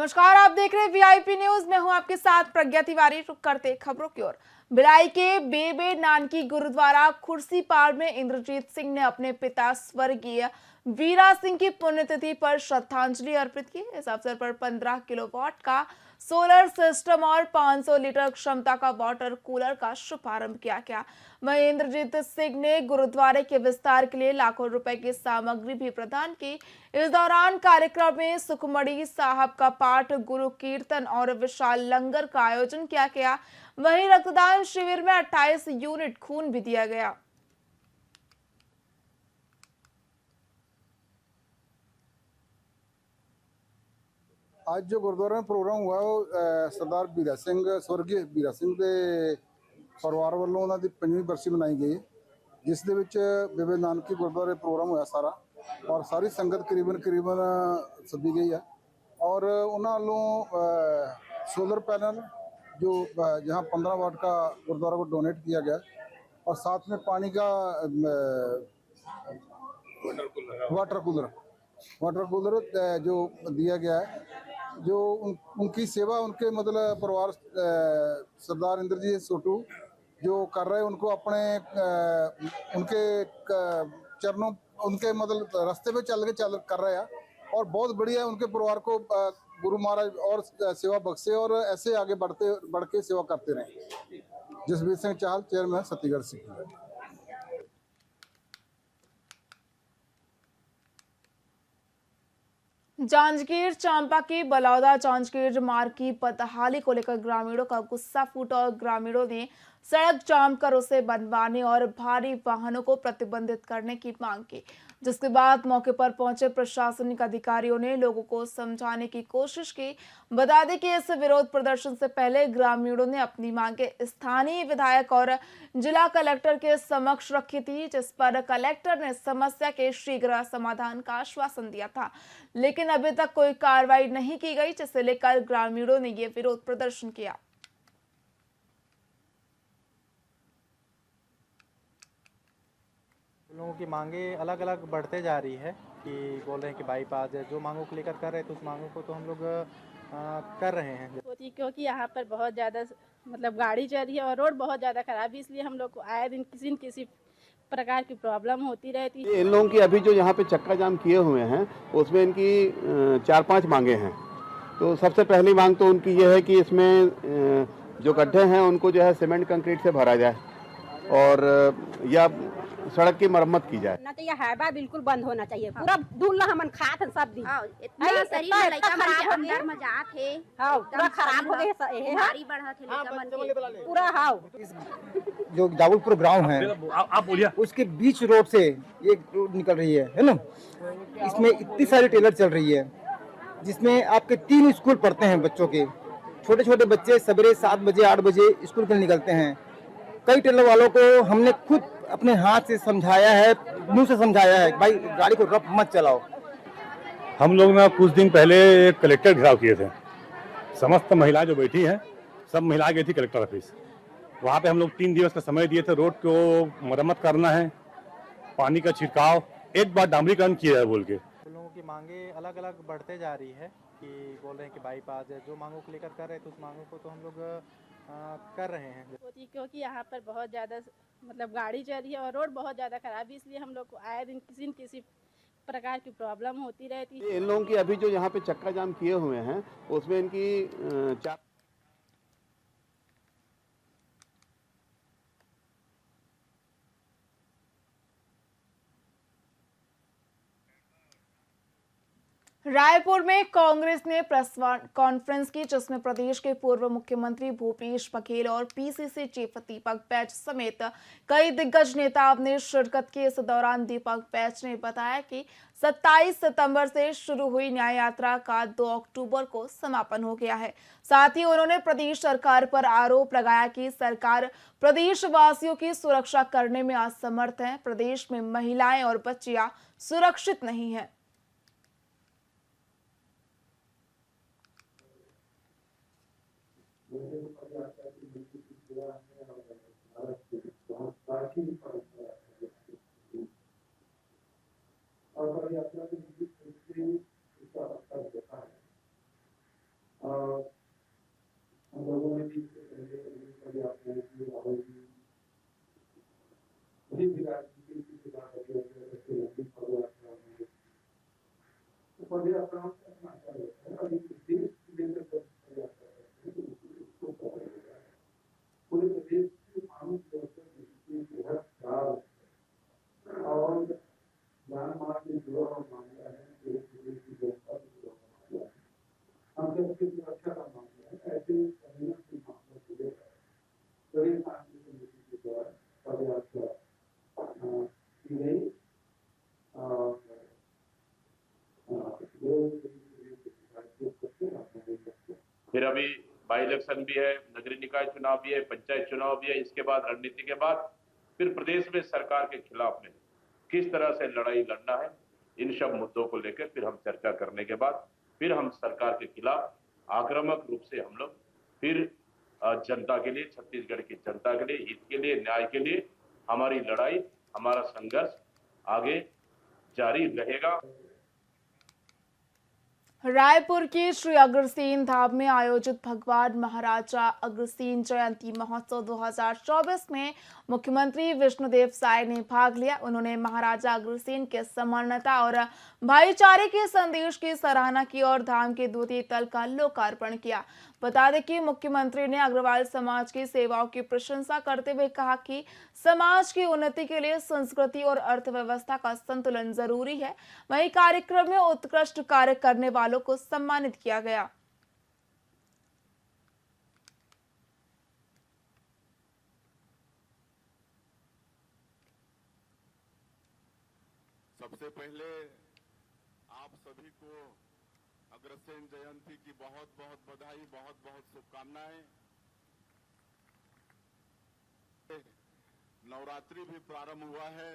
नमस्कार, आप देख रहे हैं वीआईपी न्यूज। मैं हूं आपके साथ प्रज्ञा तिवारी। रुक करते खबरों की ओर। भिलाई के बेबे नानकी गुरुद्वारा खुर्सीपार में इंद्रजीत सिंह ने अपने पिता स्वर्गीय वीरा सिंह की पुण्यतिथि पर श्रद्धांजलि अर्पित की। इस अवसर पर 15 किलोवाट का सोलर सिस्टम और 500 लीटर क्षमता का वाटर कूलर का शुभारंभ किया गया। वहीं इंद्रजीत सिंह ने गुरुद्वारे के विस्तार के लिए लाखों रुपए की सामग्री भी प्रदान की। इस दौरान कार्यक्रम में सुखमणी साहब का पाठ, गुरु कीर्तन और विशाल लंगर का आयोजन किया गया। वहीं रक्तदान शिविर में 28 यूनिट खून भी दिया गया। आज जो गुरुद्वारा में प्रोग्राम हुआ वो सरदार बीरा सिंह स्वर्गीय बीरा सिंह ਦੇ ਪਰਿਵਾਰ ਵੱਲੋਂ ਉਹਨਾਂ ਦੀ 5ਵੀਂ ਬਰਸੀ ਮਨਾਈ ਗਈ, ਜਿਸ ਦੇ ਵਿੱਚ ਬੇਬੇ ਨਾਨਕੀ ਗੁਰਦੁਆਰੇ ਪ੍ਰੋਗਰਾਮ ਹੋਇਆ ਸਾਰਾ ਔਰ ਸਾਰੀ ਸੰਗਤ ਕਰੀਬਨ ਸੱਦੀ ਗਈ है। और ਉਹਨਾਂ ਵੱਲੋਂ सोलर पैनल जो जहाँ 15 वाट का गुरुद्वारा को डोनेट किया गया और साथ में पानी का वाटर कूलर जो दिया गया है, जो उनकी सेवा उनके मतलब परिवार सरदार इंद्रजीत सोटू जो कर रहे हैं, उनको अपने उनके चरणों उनके मतलब रास्ते पे चल कर रहे हैं और बहुत बढ़िया उनके परिवार को गुरु महाराज और सेवा बख्शे और ऐसे आगे बढ़ के सेवा करते रहे। जसवीर सिंह चाहल, चेयरमैन छत्तीसगढ़ सिख। जांजगीर चांपा की बलौदा जांजगीर मार्ग की बदहाली को लेकर ग्रामीणों का गुस्सा फूटा और ग्रामीणों ने सड़क जाम कर उसे बनवाने और भारी वाहनों को प्रतिबंधित करने की मांग की, जिसके बाद मौके पर पहुंचे प्रशासनिक अधिकारियों ने लोगों को समझाने की कोशिश की। बता दें कि इस विरोध प्रदर्शन से पहले ग्रामीणों ने अपनी मांगे स्थानीय विधायक और जिला कलेक्टर के समक्ष रखी थी, जिस पर कलेक्टर ने समस्या के शीघ्र समाधान का आश्वासन दिया था, लेकिन अभी तक कोई कार्रवाई नहीं की गई, जिसे लेकर ग्रामीणों ने ये विरोध प्रदर्शन किया। लोगों की मांगे अलग अलग बढ़ते जा रही है कि बोल रहे हैं कि बाईपास है, जो मांगों को लेकर कर रहे हैं तो उस मांगों को तो हम लोग कर रहे हैं। क्योंकि यहाँ पर बहुत ज़्यादा मतलब गाड़ी चल रही है और रोड बहुत ज़्यादा खराब है, इसलिए हम लोग को आए दिन किसी न किसी प्रकार की प्रॉब्लम होती रहती है। इन लोगों की अभी जो यहाँ पे चक्का जाम किए हुए हैं उसमें इनकी 4-5 मांगे हैं। तो सबसे पहली मांग तो उनकी ये है कि इसमें जो गड्ढे हैं उनको जो है सीमेंट कंक्रीट से भरा जाए और या सड़क की मरम्मत की जाए। ना चाहिए हाईवा बिल्कुल बंद होना चाहिए, पूरा धूल हम खात हैं सब दिन। इतना शरीर लइका मन के अंदर में जात है, हां पूरा खराब हो गए है, भारी बढ़त है लइका मन के पूरा। हां जो जावलपुर गांव है आप बोलिए, उसके बीच रोड से एक रोड निकल रही है ना, इसमें इतनी सारी टेलर चल रही है, जिसमें आपके 3 स्कूल पढ़ते हैं बच्चों के। छोटे छोटे बच्चे सवेरे 7 बजे 8 बजे स्कूल के लिए निकलते हैं। कई टेलर वालों को हमने खुद अपने हाथ से समझाया है, मुंह से समझाया है, भाई गाड़ी को रफ मत चलाओ। हम लोग ना कुछ दिन पहले एक कलेक्टर घेराव किए थे। समस्त महिलाएं जो बैठी हैं सब महिलाएं गई थी कलेक्टर ऑफिस। वहाँ पे हम लोग 3 दिवस का समय दिए थे। रोड को मरम्मत करना है, पानी का छिड़काव, एक बार डामरीकरण किया है बोल के। लोगों की मांगे अलग अलग बढ़ते जा रही है कि बोल रहे हैं कि बाईपास है, जो मांगों को लेकर कर रहे हैं तो उस मांगों को तो हम लोग कर रहे हैं। क्योंकि यहाँ पर बहुत ज़्यादा मतलब गाड़ी चल रही है और रोड बहुत ज़्यादा खराब है, इसलिए हम लोग को आए दिन किसी न किसी प्रकार की प्रॉब्लम होती रहती है। इन लोगों की अभी जो यहाँ पे चक्का जाम किए हुए हैं उसमें इनकी 4 रायपुर में कांग्रेस ने प्रेस कॉन्फ्रेंस की, जिसमें प्रदेश के पूर्व मुख्यमंत्री भूपेश बघेल और पीसीसी चीफ दीपक बैज समेत कई दिग्गज नेताओं ने शिरकत की। इस दौरान दीपक बैज ने बताया कि 27 सितंबर से शुरू हुई न्याय यात्रा का 2 अक्टूबर को समापन हो गया है। साथ ही उन्होंने प्रदेश सरकार पर आरोप लगाया कि सरकार प्रदेशवासियों की सुरक्षा करने में असमर्थ है। प्रदेश में महिलाएं और बच्चियां सुरक्षित नहीं है। फिर अभी बाई इलेक्शन भी है, नगरीय निकाय चुनाव भी है, पंचायत चुनाव भी है। इसके बाद रणनीति के बाद फिर प्रदेश में सरकार के खिलाफ में किस तरह से लड़ाई लड़ना है, इन सब मुद्दों को लेकर फिर हम चर्चा करने के बाद फिर हम सरकार के खिलाफ आक्रामक रूप से हम लोग फिर जनता के लिए, छत्तीसगढ़ की जनता के लिए, हित के लिए, न्याय के लिए हमारी लड़ाई, हमारा संघर्ष आगे जारी रहेगा। रायपुर के श्री अग्रसेन धाम में आयोजित भगवान महाराजा अग्रसेन जयंती महोत्सव 2024 में मुख्यमंत्री विष्णुदेव साय ने भाग लिया। उन्होंने महाराजा अग्रसेन के समानता और भाईचारे के संदेश की सराहना की और धाम के द्वितीय तल का लोकार्पण किया। बता दें कि मुख्यमंत्री ने अग्रवाल समाज की सेवाओं की प्रशंसा करते हुए कहा कि समाज की उन्नति के लिए संस्कृति और अर्थव्यवस्था का संतुलन जरूरी है। वहीं कार्यक्रम में उत्कृष्ट कार्य करने वालों को सम्मानित किया गया। सबसे पहले आप सभी को अग्रसेन जयंती की बहुत बहुत बधाई, बहुत बहुत शुभकामनाएं। नवरात्रि भी प्रारंभ हुआ है,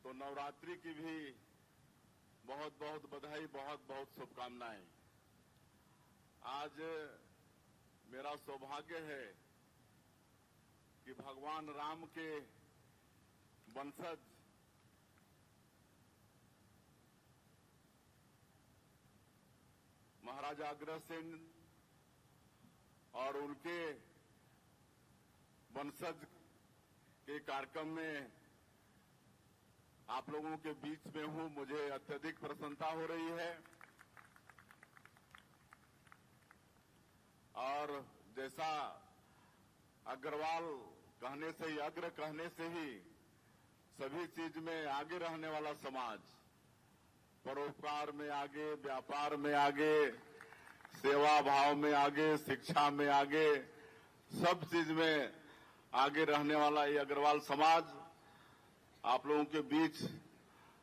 तो नवरात्रि की भी बहुत बहुत बधाई, बहुत बहुत शुभकामनाएं। आज मेरा सौभाग्य है कि भगवान राम के वंशज महाराजा अग्रसेन और उनके वंशज के कार्यक्रम में आप लोगों के बीच में हूं। मुझे अत्यधिक प्रसन्नता हो रही है और जैसा अग्रवाल कहने से ही, अग्र कहने से ही सभी चीज में आगे रहने वाला समाज, परोपकार में आगे, व्यापार में आगे, सेवा भाव में आगे, शिक्षा में आगे, सब चीज में आगे रहने वाला ये अग्रवाल समाज, आप लोगों के बीच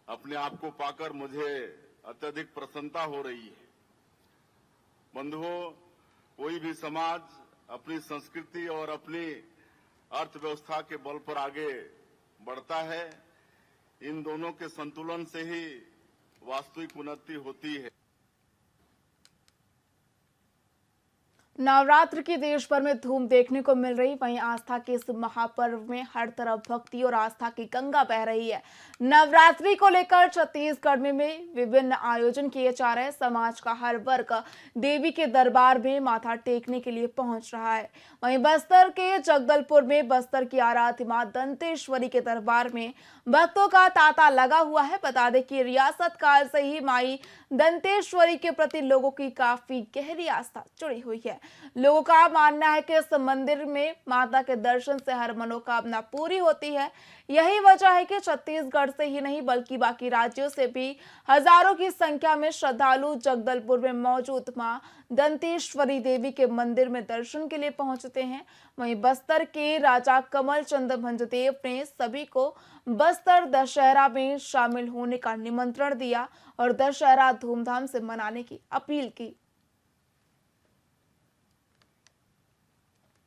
अपने आप को पाकर मुझे अत्यधिक प्रसन्नता हो रही है। बंधुओं, कोई भी समाज अपनी संस्कृति और अपनी अर्थव्यवस्था के बल पर आगे बढ़ता है। इन दोनों के संतुलन से ही वास्तविक उन्नति होती है। नवरात्र की देश भर में धूम देखने को मिल रही, वहीं आस्था के इस महापर्व में हर तरफ भक्ति और आस्था की गंगा बह रही है। नवरात्रि को लेकर छत्तीसगढ़ में विभिन्न आयोजन किए जा रहे हैं। समाज का हर वर्ग देवी के दरबार में माथा टेकने के लिए पहुंच रहा है। वहीं बस्तर के जगदलपुर में बस्तर की आराध्य मां दंतेश्वरी के दरबार में भक्तों का तांता लगा हुआ है। बता दें कि रियासत काल से ही माई दंतेश्वरी के प्रति लोगों की काफी गहरी आस्था जुड़ी हुई है। लोगों का मानना है कि इस मंदिर में माता के दर्शन से हर मनोकामना पूरी होती है। यही वजह है कि छत्तीसगढ़ से ही नहीं बल्कि बाकी राज्यों से भी हजारों की संख्या में श्रद्धालु जगदलपुर में मौजूद मां दंतेश्वरी देवी के मंदिर में दर्शन के लिए पहुंचते हैं। वहीं बस्तर के राजा कमल चंद भंजदेव ने सभी को बस्तर दशहरा में शामिल होने का निमंत्रण दिया और दशहरा धूमधाम से मनाने की अपील की।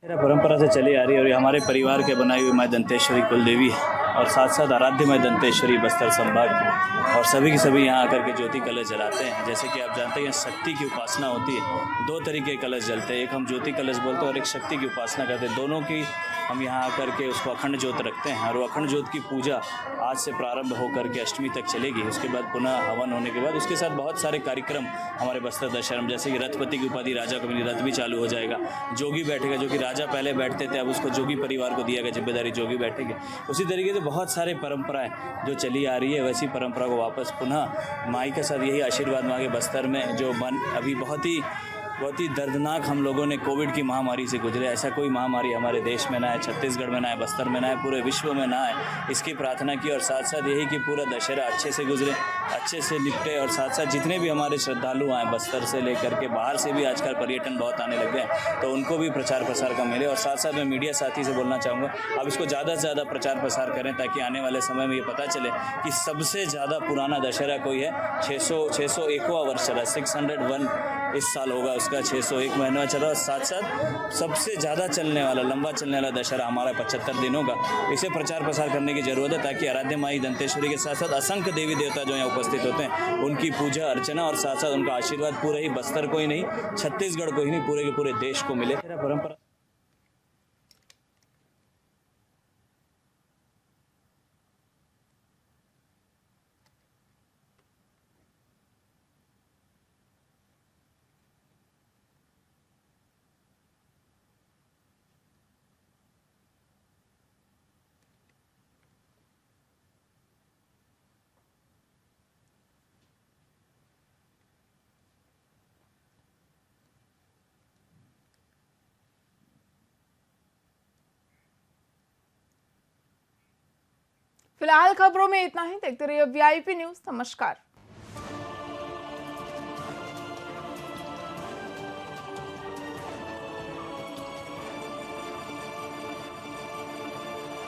मेरा परंपरा से चली आ रही है और ये हमारे परिवार के बनाई हुई माँ दंतेश्वरी कुल देवी है और साथ साथ आराध्य माँ दंतेश्वरी बस्तर संभाग और सभी की सभी यहाँ आकर के ज्योति कलश जलाते हैं। जैसे कि आप जानते हैं शक्ति की उपासना होती है, दो तरीके के कलश जलते हैं, एक हम ज्योति कलश बोलते हैं और एक शक्ति की उपासना करते हैं। दोनों की हम यहाँ आकर के उसको अखंड ज्योत रखते हैं और वो अखंड ज्योत की पूजा आज से प्रारंभ होकर के अष्टमी तक चलेगी। उसके बाद पुनः हवन होने के बाद उसके साथ बहुत सारे कार्यक्रम हमारे बस्तर दशहरा में, जैसे कि रथपति की उपाधि राजा को मिली, रथ भी चालू हो जाएगा। जोगी बैठेगा, जो कि राजा पहले बैठते थे, अब उसको जोगी परिवार को दिया गया जिम्मेदारी, जोगी बैठेंगे। उसी तरीके से बहुत सारे परंपराएं जो चली आ रही है, वैसी परंपरा को वापस पुनः माई के साथ यही आशीर्वाद मांगे बस्तर में जो मन अभी बहुत ही बहुत ही दर्दनाक हम लोगों ने कोविड की महामारी से गुजरे। ऐसा कोई महामारी हमारे देश में ना है, छत्तीसगढ़ में ना है, बस्तर में ना है, पूरे विश्व में ना है, इसकी प्रार्थना की। और साथ साथ यही कि पूरा दशहरा अच्छे से गुजरे, अच्छे से निपटे। और साथ साथ जितने भी हमारे श्रद्धालु आए बस्तर से लेकर के बाहर से भी आजकल पर्यटन बहुत आने लग गए, तो उनको भी प्रचार प्रसार का मिले। और साथ साथ मैं मीडिया साथी से बोलना चाहूँगा, अब इसको ज़्यादा से ज़्यादा प्रचार प्रसार करें ताकि आने वाले समय में ये पता चले कि सबसे ज़्यादा पुराना दशहरा कोई है। 601वां वर्ष चला, 601 इस साल होगा उसका, 601 महीना चला। और साथ साथ सबसे ज़्यादा चलने वाला, लंबा चलने वाला दशहरा हमारा 75 दिनों का। इसे प्रचार प्रसार करने की ज़रूरत है ताकि आराध्य माई दंतेश्वरी के साथ साथ असंख्य देवी देवता जो यहाँ उपस्थित होते हैं उनकी पूजा अर्चना और साथ साथ उनका आशीर्वाद पूरे ही बस्तर को ही नहीं, छत्तीसगढ़ को ही नहीं, पूरे के पूरे देश को मिले। परंपरा फिलहाल खबरों में इतना ही। देखते रहिए VIP न्यूज। नमस्कार।